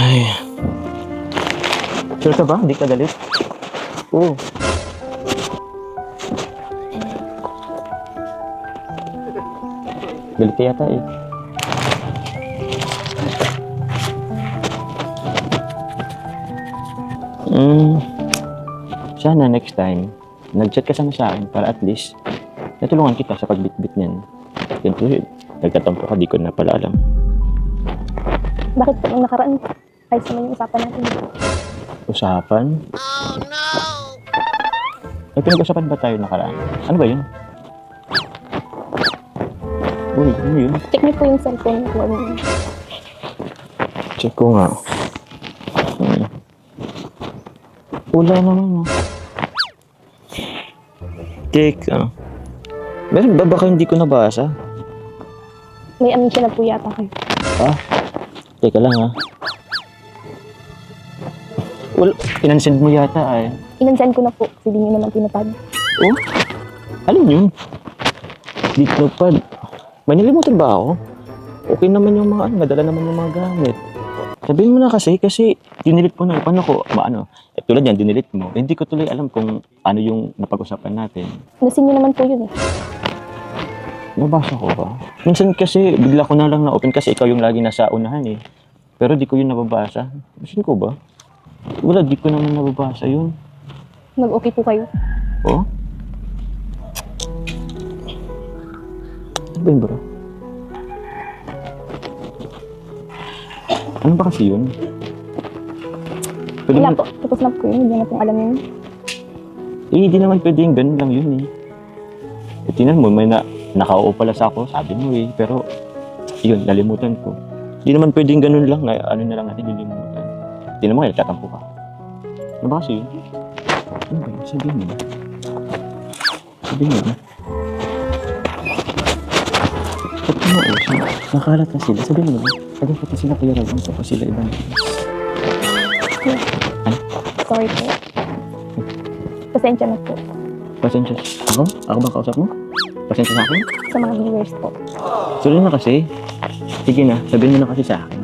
Ay, sure ka ba? Hindi ka galit? Oo. Galit ka yata eh. Hmm, sana next time, nag-chat ka sana sa akin para at least natulungan kita sa pagbitbit niyan. Ganito yun. Nagtatampo ka, di ko na pala alam. Bakit po nung nakaraan? Ayos naman yung usapan natin. Usapan? May pinag-usapan ba tayo nakaraan? Ano ba yun? Uy, ano yun? Check niyo po yung cellphone ko. Check ko nga. Wala naman. Teka. Meron ba? Baka hindi ko nabasa. May amnesia na po yata kayo. Ah, teka lang ha. Well, pinansend mo yata ay. Inansend ko na po kasi di niyo naman tinatag. Oh? Alin yun? Dito pa. May nalimutan ba ako? Okay naman yung mga madala naman yung mga gamit. Sabihin mo na kasi dinilit ko na. Paano ko, tulad yan, dinilit mo. Hindi ko tuloy alam kung ano yung napag-usapan natin. Nasin niyo naman po yun eh. Nabasa ko ba? Minsan kasi bigla ko na lang na-open kasi ikaw yung lagi nasa unahan eh. Pero di ko yun nababasa. Masin ko ba? Wala, di ko naman nababasa yun. Mag-okay po kayo. Oh? Ano ba yun, bro? Ano ba kasi yun? Pwede Wala mo- po. Tapos na po yun. Hindi na pong alam yun. Eh, hindi naman pwedeng ganun lang yun eh. E, tingnan mo, may nakaupo pala sa ako, sabi mo eh. Pero, yun, nalimutan ko. Hindi naman pwedeng ganun lang, ano na lang natin nilimutan. Tingnan mo, nagtatampo ka. Ano ba kasi yun? Ano ba yun? Sabihin mo ba? Sabihin mo ba? Ba't kumauso? Nakalat na sila. Sabihin mo ba? Sabihin ko sila kaya rin. Tapos sila ibang. Sorry po. Pasensya na po. Pasensya. Ako? Ako ba kausap mo? Pasensya sa akin? Sa mga viewers po. Sorry na kasi. Sige na, sabihin mo na kasi sa akin.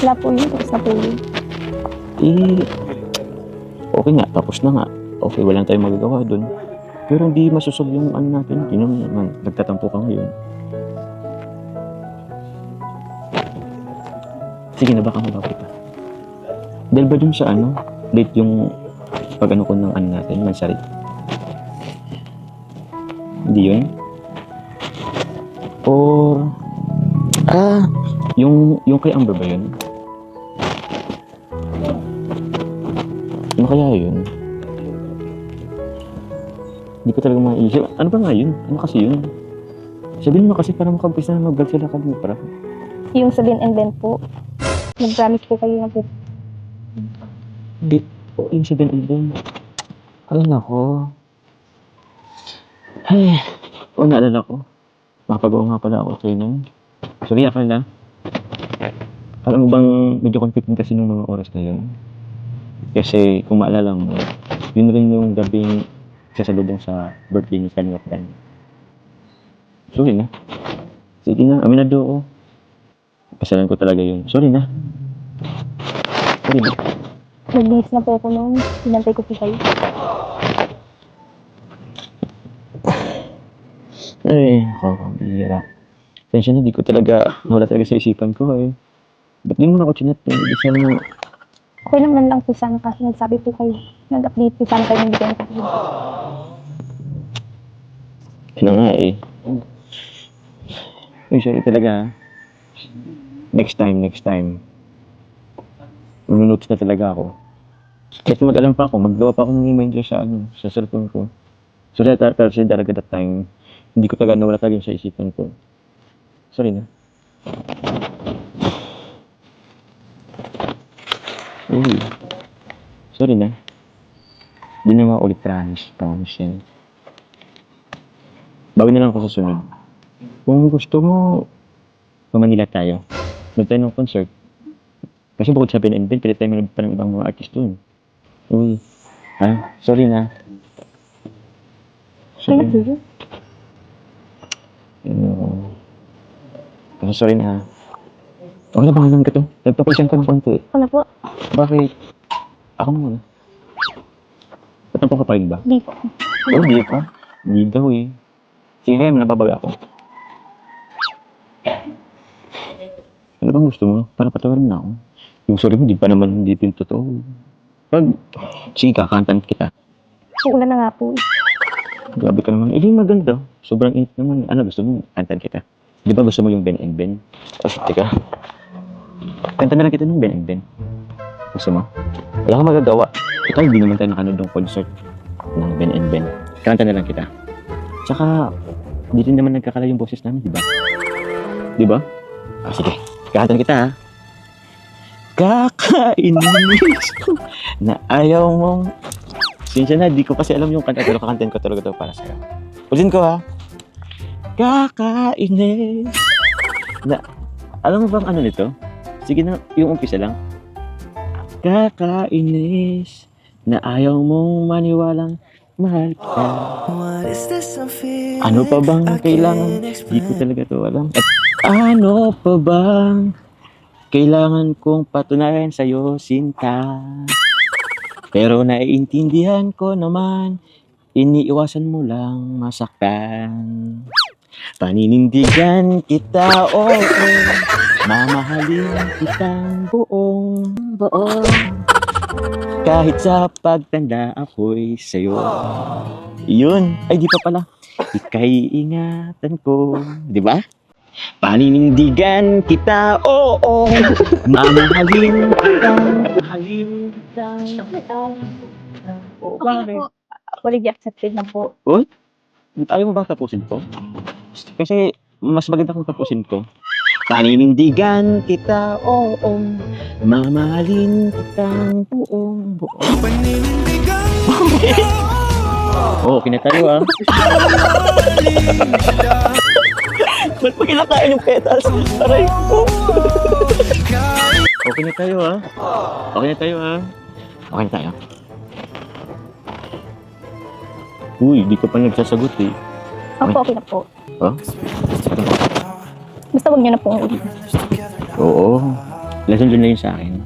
Wala po yun. Tapos na po yun. Eh, okay nga, tapos na nga. Okay, wala tayong magagawa dun. Pero hindi masusog yung ano natin. Hindi naman, nagtatampo ka ngayon. Sige na, baka mababay pa. Dahil ba dun sa late yung pag-ano ko ng ano natin, mansarit? Hindi yun? Or, yung kay Amber ba yun? Ano kaya yun? Hindi ko talaga maiisip. Ano ba nga yun? Ano kasi yun? Sabihin mo kasi para makampis na mag-vlog sila kami para. Yung Sabine and Ben po. Nag-promise po kayo na po. Hindi po yung si Ben Eden. Alam ko. Ay, naalala ko. Makapagawa nga pala ako sa'yo nun. Sorry pala. Alam mo bang medyo conflicting kasi nung mga oras na yun? Kasi kung maalala mo, yun rin yung gabing sasalubong sa birthday ni Kanye West. Sorry na. Sige na, aminado ako. Kasalan ko talaga yun. Sorry na. Sorry na. Nag-miss na po ako nung hinantay ko po kayo. Ay, bihira. Tensya na, di ko talaga, wala talaga sa isipan ko eh. Ba't di mo na ako chinat? Hindi sana mo, Okay naman lang po sana kasi nagsabi po kayo. Nag-update po sana kayo ng bigyan ko. yun na nga eh. Uy, sorry talaga ha. Next time. Manunotes na talaga ako. Kahit mag-alam pa ako, maggawa pa ako ng reminder sa cellphone ko. So that kasi talaga that time, hindi ko talaga nawala talaga yun sa isipan ko. Sorry na. Uy, sorry na. Hindi na maulit, promise yan. Bago na lang ako sa sunod. Kung gusto mo, pa Manila tayo. Doon tayo ng concert. Kasi bukod sa Ben and Ben, pwede tayo manood pa ng ibang mga artist doon. Uy, sorry na. Okay na po yun. Sorry na ha. Okay na pangalan ka to. Nagpapusin ko ng konti. Ako na po. Bakit? Ako muna. Ba't ang pakapain ba? Hindi po. Oo, di pa. Hindi daw eh. Sige, nababaga ako. Ano bang gusto mo? Para patawarin na ako. Yung sorry mo, di pa naman hindi yung totoo. Sige, kakantan kita. Ulan na nga po. Grabe ka naman. Eh, di maganda. Sobrang init naman. Ano gusto mo? Kantan kita. Di ba gusto mo yung Ben and Ben? Oh, teka. Kanta na lang kita ng Ben and Ben. Gusto mo? Wala kang magagawa. Ito, hindi naman tayo nakanood ng concert ng Ben and Ben. Kanta na lang kita. Tsaka, hindi rin naman nagkakala yung boses namin, di ba? Di ba? Ah, sige. Kantan kita, ha? Kakainis ko na ayaw mong... Sinsya na, di ko kasi alam yung kanta, pero kakantin ko talaga ito para sa'yo. Ulitin ko, ha? Kakainis na... Alam mo bang ano nito? Sige na, yung umpisa lang. Kakainis na ayaw mong maniwalang mahal ka. Ano pa bang kailangan? Di ko talaga to alam. At ano pa bang kailangan kong patunayan sa'yo, Sinta? Pero naiintindihan ko naman, iniiwasan mo lang masaktan. Paninindigan kita, oo, mamahalin kitang buong. Kahit sa pagtanda ako'y sa'yo. Yun. Ay, di pa pala. Ika'y ingatan ko. Di ba? Paninindigan kita, oo. Mamahalin kitang. Oo, bakit? Already accepted na po. Uy, ayaw mo ba tapusin ko? Kasi mas maganda kung tapusin ko. Paninindigan kita, oo. Mamahalin kitang buong. Oo, kinatayo ah. Ba't pa kinakain yung petals? Aray ko. Okay na tayo ah. Okay na tayo ah. Okay na tayo. Uy, di ka pa nagsasagot eh. Ako okay na po. Huh? Basta huwag niyo na pong ulit. Oo. Lesson dun na yun sa akin.